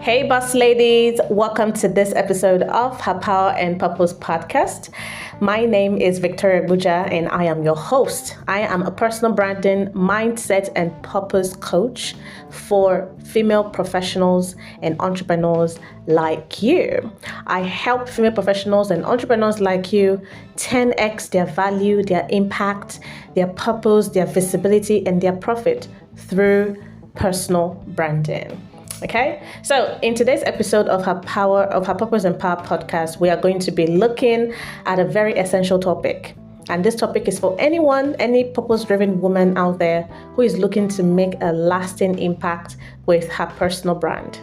Hey, boss ladies, welcome to this episode of Her Power and Purpose podcast. My name is Victoria Ogbujah and I am your host. I am a personal branding, mindset, and purpose coach for female professionals and entrepreneurs like you. I help female professionals and entrepreneurs like you 10x their value, their impact, their purpose, their visibility, and their profit through personal branding. Okay, so in today's episode of Her Purpose and Power podcast, we are going to be looking at a very essential topic. And this topic is for any purpose-driven woman out there who is looking to make a lasting impact with her personal brand.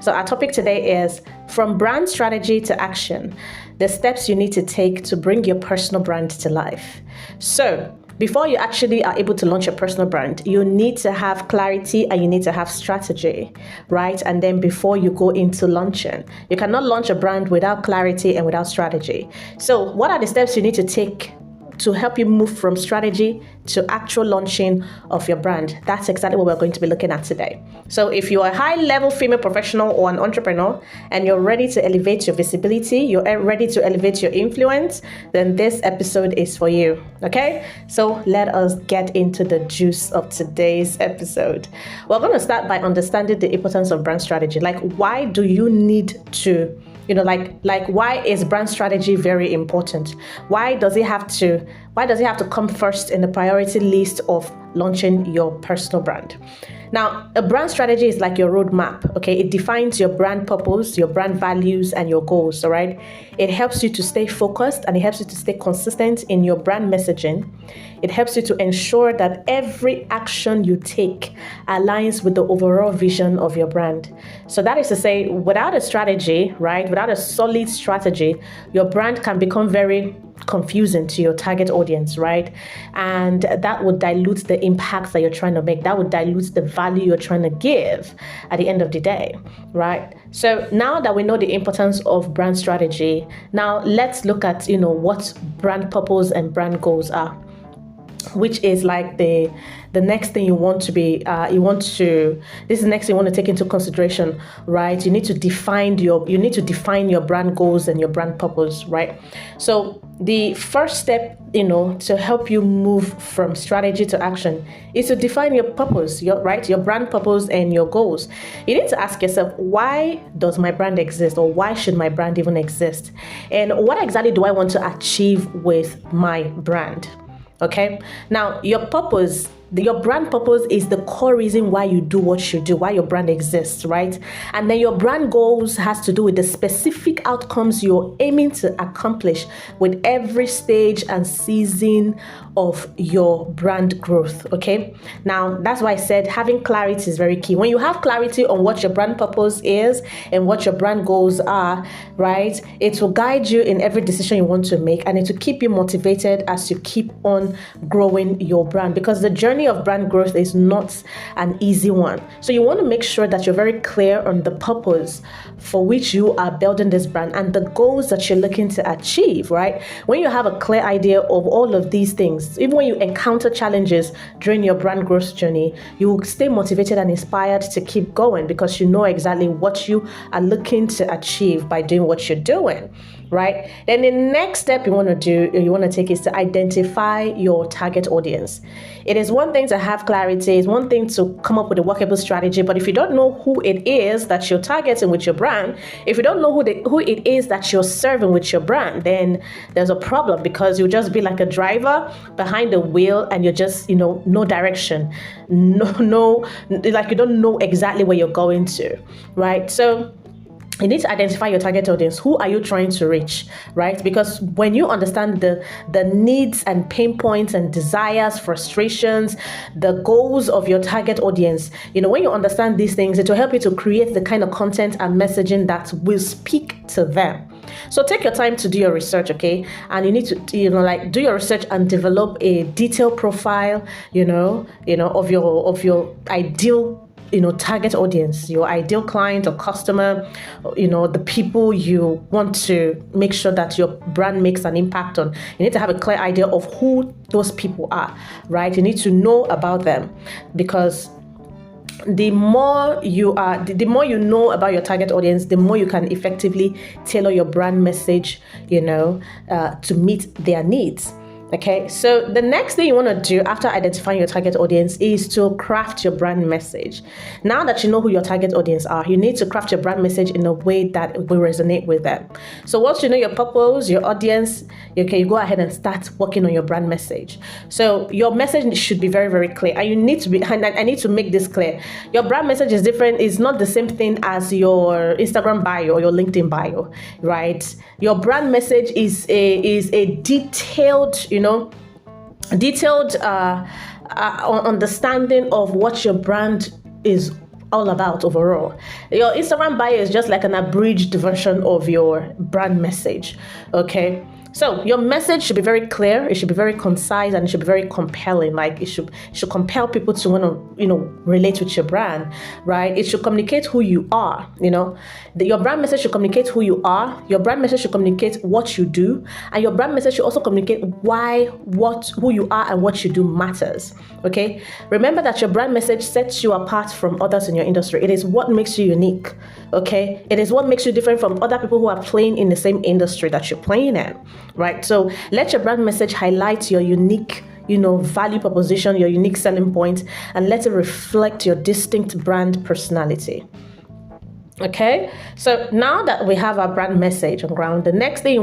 So our topic today is from brand strategy to action, the steps you need to take to bring your personal brand to life. So before you actually are able to launch your personal brand, you need to have clarity and you need to have strategy, right? And then before you go into launching, you cannot launch a brand without clarity and without strategy. So what are the steps you need to take to help you move from strategy to actual launching of your brand? That's exactly what we're going to be looking at today. So if you're a high-level female professional or an entrepreneur and you're ready to elevate your visibility, you're ready to elevate your influence, then this episode is for you, okay? So let us get into the juice of today's episode. We're going to start by understanding the importance of brand strategy. Like, why do you need to why is brand strategy very important? Why does it have to come first in the priority list of launching your personal brand? Now, a brand strategy is like your roadmap, okay? It defines your brand purpose, your brand values, and your goals, all right? It helps you to stay focused and it helps you to stay consistent in your brand messaging. It helps you to ensure that every action you take aligns with the overall vision of your brand. So that is to say, without a strategy, right? Without a solid strategy, your brand can become very confusing to your target audience, right? And that would dilute the impact that you're trying to make. That would dilute the value you're trying to give at the end of the day, right? So now that we know the importance of brand strategy, now let's look at, what brand purpose and brand goals are, which is like the next thing you want to be, this is the next thing you want to take into consideration, right? You need to define your brand goals and your brand purpose, right? So the first step, to help you move from strategy to action is to define your purpose, your brand purpose and your goals. You need to ask yourself, why does my brand exist, or why should my brand even exist? And what exactly do I want to achieve with my brand? Okay. Now, your brand purpose is the core reason why you do what you do, why your brand exists, right? And then your brand goals has to do with the specific outcomes you're aiming to accomplish with every stage and season of your brand growth, okay? Now, that's why I said having clarity is very key. When you have clarity on what your brand purpose is and what your brand goals are, right, it will guide you in every decision you want to make, and it will keep you motivated as you keep on growing your brand, because the journey of brand growth is not an easy one. So you want to make sure that you're very clear on the purpose for which you are building this brand and the goals that you're looking to achieve, right? When you have a clear idea of all of these things, even when you encounter challenges during your brand growth journey, you will stay motivated and inspired to keep going because you know exactly what you are looking to achieve by doing what you're doing, right? Then the next step you want to take is to identify your target audience. It is one thing to have clarity, it's one thing to come up with a workable strategy, but if you don't know who it is that you're targeting with your brand, if you don't know who it is that you're serving with your brand, then there's a problem, because you'll just be like a driver behind the wheel and you're just, no direction, like you don't know exactly where you're going to, right? So you need to identify your target audience. Who are you trying to reach, right? Because when you understand the needs and pain points and desires, frustrations, the goals of your target audience, when you understand these things, it will help you to create the kind of content and messaging that will speak to them. So take your time to do your research, okay? And you need to, do your research and develop a detailed profile, of your ideal target audience, your ideal client or customer, the people you want to make sure that your brand makes an impact on. You need to have a clear idea of who those people are, right? You need to know about them, because the more the more you know about your target audience, the more you can effectively tailor your brand message, to meet their needs. Okay, so the next thing you want to do after identifying your target audience is to craft your brand message. Now that you know who your target audience are, you need to craft your brand message in a way that will resonate with them. So once you know your purpose, your audience, okay, you go ahead and start working on your brand message. So your message should be very, very clear. And you need to be, and I need to make this clear. Your brand message is different. It's not the same thing as your Instagram bio or your LinkedIn bio, right? Your brand message is a detailed, understanding of what your brand is all about overall. Your Instagram bio is just like an abridged version of your brand message, okay? So your message should be very clear, it should be very concise, and it should be very compelling. Like it should compel people to want to, relate with your brand, right? It should communicate who you are, your brand message should communicate who you are. Your brand message should communicate what you do, and your brand message should also communicate who you are and what you do matters, okay? Remember that your brand message sets you apart from others in your industry. It is what makes you unique, okay? It is what makes you different from other people who are playing in the same industry that you're playing in. Right? So let your brand message highlight your unique, value proposition, your unique selling point, and let it reflect your distinct brand personality. Okay, so now that we have our brand message on ground, the next step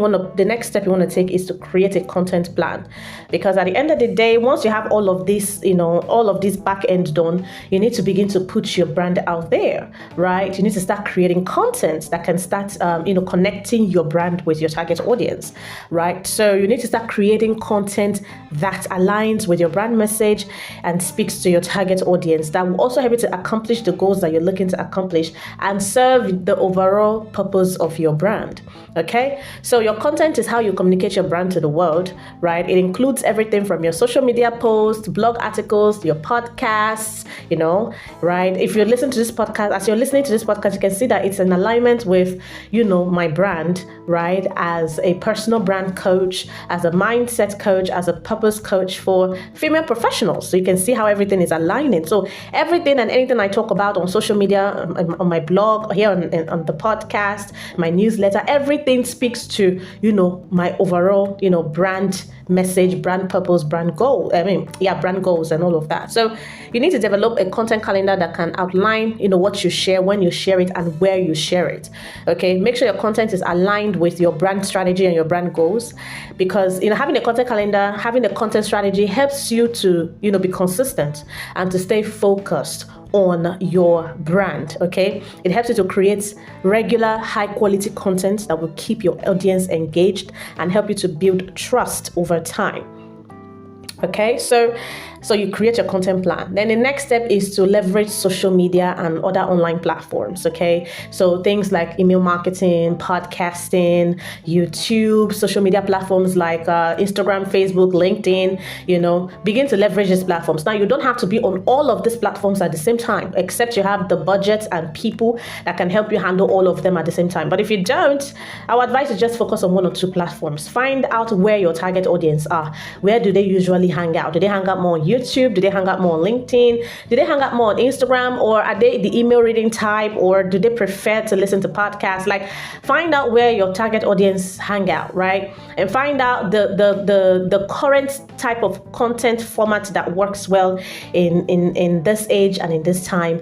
you want to take is to create a content plan, because at the end of the day, once you have all of this, all of this back end done, you need to begin to put your brand out there, right? You need to start creating content that can start, connecting your brand with your target audience, right? So you need to start creating content that aligns with your brand message and speaks to your target audience. That will also help you to accomplish the goals that you're looking to accomplish and serve the overall purpose of your brand. Okay, so your content is how you communicate your brand to the world, right? It includes everything from your social media posts, blog articles, your podcasts, right? If you're listening to this podcast, as you're listening to this podcast, you can see that it's in alignment with, my brand, right? As a personal brand coach, as a mindset coach, as a purpose coach for female professionals. So you can see how everything is aligning. So everything and anything I talk about on social media, on my blog, here on the podcast, my newsletter, everything speaks to, my overall, brand message, brand purpose, brand goal. Brand goals and all of that. So you need to develop a content calendar that can outline, what you share, when you share it, and where you share it. Okay, make sure your content is aligned with your brand strategy and your brand goals, because having a content calendar, having a content strategy helps you to, be consistent and to stay focused on your brand. Okay, it helps you to create regular high quality content that will keep your audience engaged and help you to build trust over time. Okay, so you create your content plan. Then the next step is to leverage social media and other online platforms. Okay, so things like email marketing, podcasting, YouTube, social media platforms like Instagram, Facebook, LinkedIn. Begin to leverage these platforms. Now, you don't have to be on all of these platforms at the same time, except you have the budget and people that can help you handle all of them at the same time. But if you don't, our advice is just focus on one or two platforms. Find out where your target audience are. Where do they usually hang out? Do they hang out more on YouTube? Do they hang out more on LinkedIn? Do they hang out more on Instagram? Or are they the email reading type? Or do they prefer to listen to podcasts? Like, find out where your target audience hang out, right? And find out the current type of content format that works well in this age and in this time.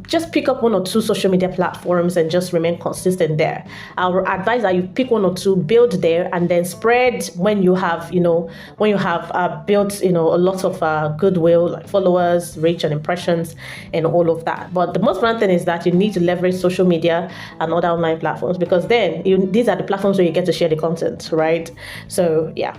Just pick up one or two social media platforms and just remain consistent there. Our advice that you pick one or two, build there, and then spread when you have built a lot of goodwill, like followers, reach, and impressions, and all of that. But the most important thing is that you need to leverage social media and other online platforms, because then these are the platforms where you get to share the content, right? So yeah.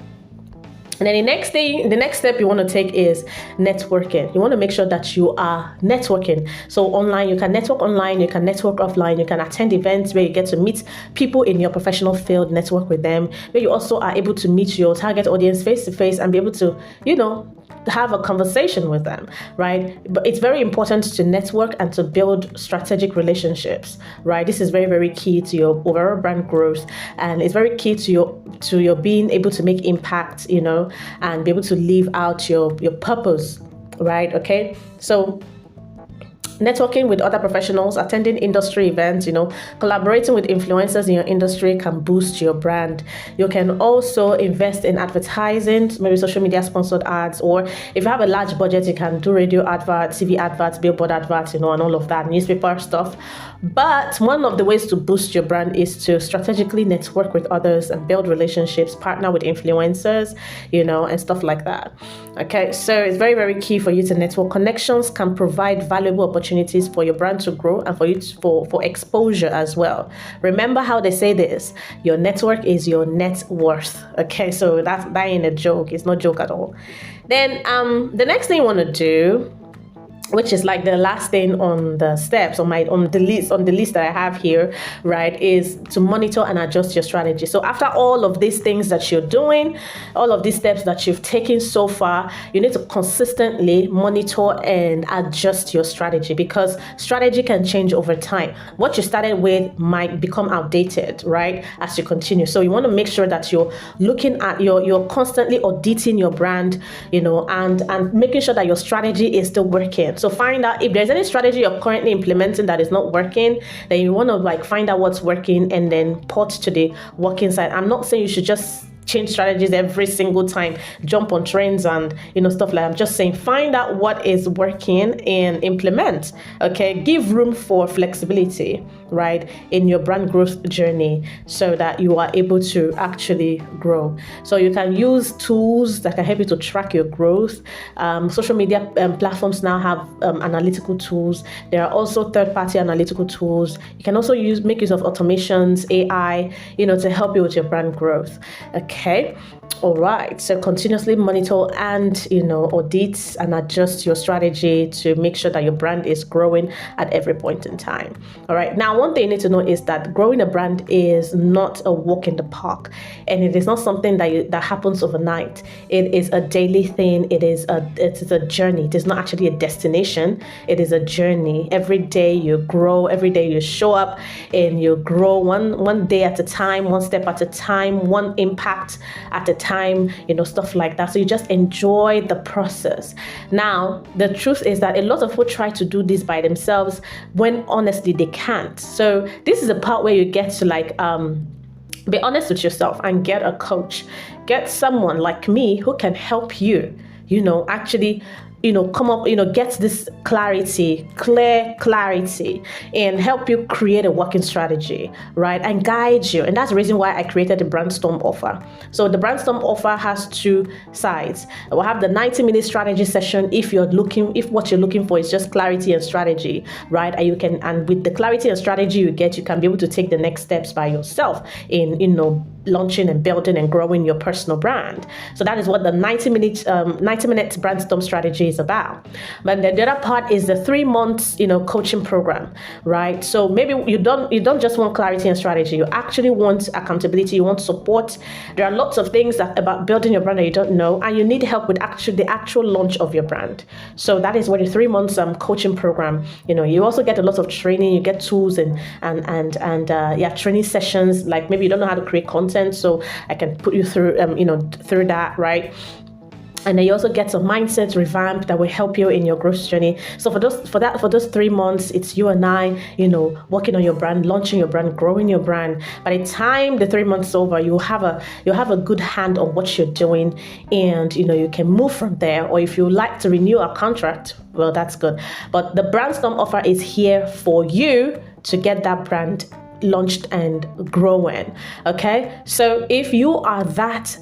And then the next step you want to take is networking. You want to make sure that you are networking. So online, you can network online, you can network offline, you can attend events where you get to meet people in your professional field, network with them, where you also are able to meet your target audience face to face and be able to, have a conversation with them, right? But it's very important to network and to build strategic relationships, right? This is very, very key to your overall brand growth, and it's very key to your being able to make impact, and be able to live out your purpose, right? Okay, so Networking with other professionals, attending industry events, collaborating with influencers in your industry can boost your brand. You can also invest in advertising, maybe social media sponsored ads, or if you have a large budget, you can do radio adverts, TV adverts, billboard adverts, and all of that, newspaper stuff. But one of the ways to boost your brand is to strategically network with others and build relationships, partner with influencers, and stuff like that. Okay, so it's very, very key for you to network. Connections can provide valuable opportunities for your brand to grow and for you for exposure as well. Remember how they say this: your network is your net worth. Okay, so that ain't a joke. It's not a joke at all. Then the next thing you want to do, which is like the last thing on the steps on the list that I have here, right, is to monitor and adjust your strategy. So after all of these things that you're doing, all of these steps that you've taken so far, you need to consistently monitor and adjust your strategy, because strategy can change over time. What you started with might become outdated, right, as you continue. So you want to make sure that you're looking at you're constantly auditing your brand, and making sure that your strategy is still working. So find out if there's any strategy you're currently implementing that is not working, then you want to find out what's working and then port to the working side. I'm not saying you should just change strategies every single time, jump on trends and stuff like that. I'm just saying find out what is working and implement. Okay, give room for flexibility, right, in your brand growth journey so that you are able to actually grow. So you can use tools that can help you to track your growth. Social media platforms now have analytical tools. There are also third-party analytical tools. You can also make use of automations, AI, to help you with your brand growth. Okay, all right. So continuously monitor and audit and adjust your strategy to make sure that your brand is growing at every point in time. All right. Now, one thing you need to know is that growing a brand is not a walk in the park, and it is not something that happens overnight. It is a daily thing. It is a journey. It is not actually a destination. It is a journey. Every day you grow. Every day you show up and you grow one day at a time, one step at a time, one impact at a time, stuff like that. So you just enjoy the process. Now, the truth is that a lot of people try to do this by themselves when honestly they can't. So this is a part where you get to be honest with yourself and get a coach, get someone like me who can help you, actually come up, get this clear clarity and help you create a working strategy, right? And guide you. And that's the reason why I created the Brainstorm offer. So the Brainstorm offer has two sides. We'll have the 90-minute strategy session if what you're looking for is just clarity and strategy, right? And with the clarity and strategy you get, you can be able to take the next steps by yourself in, launching and building and growing your personal brand. So that is what the 90-minute Brainstorm strategy is about. But the other part is the 3 months, coaching program, right? So maybe you don't just want clarity and strategy. You actually want accountability. You want support. There are lots of things about building your brand that you don't know, and you need help with the actual launch of your brand. So that is what the 3 months coaching program. You also get a lot of training. You get tools and training sessions. Like maybe you don't know how to create content, so I can put you through through that, right? And then you also get some mindset revamp that will help you in your growth journey. So for those 3 months, it's you and I, working on your brand, launching your brand, growing your brand. By the time the 3 months is over, you'll have a good hand on what you're doing, and you can move from there. Or if you like to renew a contract, well, that's good. But the Brainstorm offer is here for you to get that brand launched and growing. Okay, so if you are that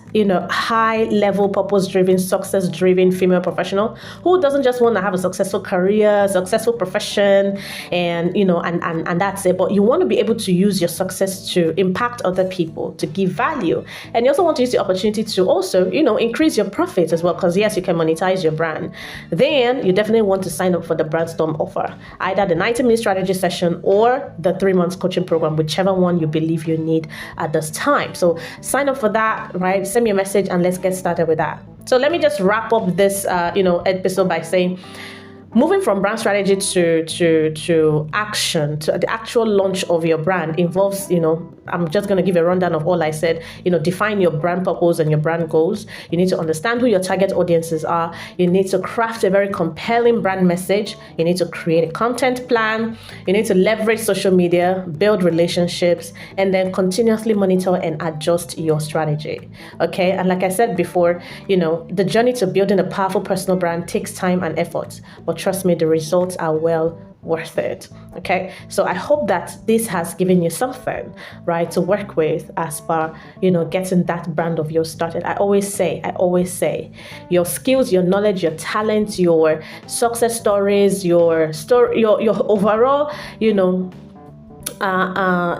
high level, purpose driven, success driven female professional who doesn't just want to have a successful career, successful profession, and and that's it, but you want to be able to use your success to impact other people, to give value, and you also want to use the opportunity to also increase your profits as well, because yes, you can monetize your brand, then you definitely want to sign up for the Brainstorm offer, either the 90-minute strategy session or the 3 months coaching program, whichever one you believe you need at this time. So sign up for that, right? Send me a message and let's get started with that. So let me just wrap up this episode by saying, moving from brand strategy to action, to the actual launch of your brand involves I'm just going to give a rundown of all I said. Define your brand purpose and your brand goals. You need to understand who your target audiences are. You need to craft a very compelling brand message. You need to create a content plan. You need to leverage social media, build relationships, and then continuously monitor and adjust your strategy. Okay. And like I said before, the journey to building a powerful personal brand takes time and effort, but trust me, the results are well worth it. Okay, so I hope that this has given you something, right, to work with as per getting that brand of yours started. I always say your skills, your knowledge, your talents, your success stories, your overall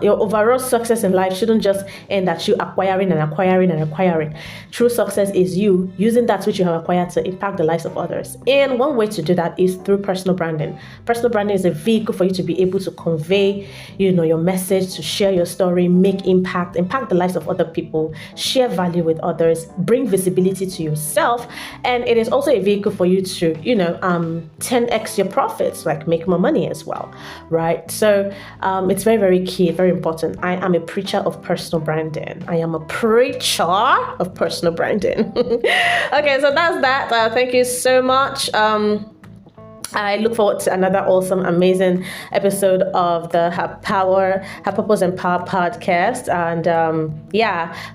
your overall success in life shouldn't just end at you acquiring and acquiring and acquiring. True success is you using that which you have acquired to impact the lives of others. And one way to do that is through personal branding. Personal branding is a vehicle for you to be able to convey, your message, to share your story, make impact the lives of other people, share value with others, bring visibility to yourself. And it is also a vehicle for you to, 10x your profits, like make more money as well, right? So it's very, very key, very important. I am a preacher of personal branding. I am a preacher of personal branding. Okay, so that's that. Thank you so much. I look forward to another awesome, amazing episode of the Her Purpose and Power podcast. And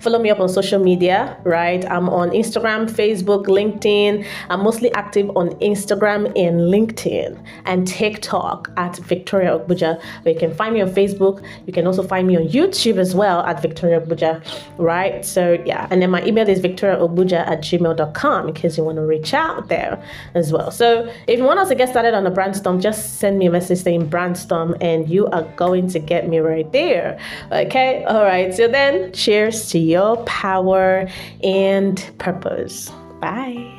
follow me up on social media, right? I'm on Instagram, Facebook, LinkedIn. I'm mostly active on Instagram and LinkedIn and TikTok at Victoria Ogbujah. But you can find me on Facebook. You can also find me on YouTube as well at Victoria Ogbujah, right? So and then my email is victoriaogbujah@gmail.com in case you want to reach out there as well. So if you want us to get started on a brainstorm, just send me a message saying brainstorm and you are going to get me right there. Okay, all right, so then cheers to your power and purpose. Bye.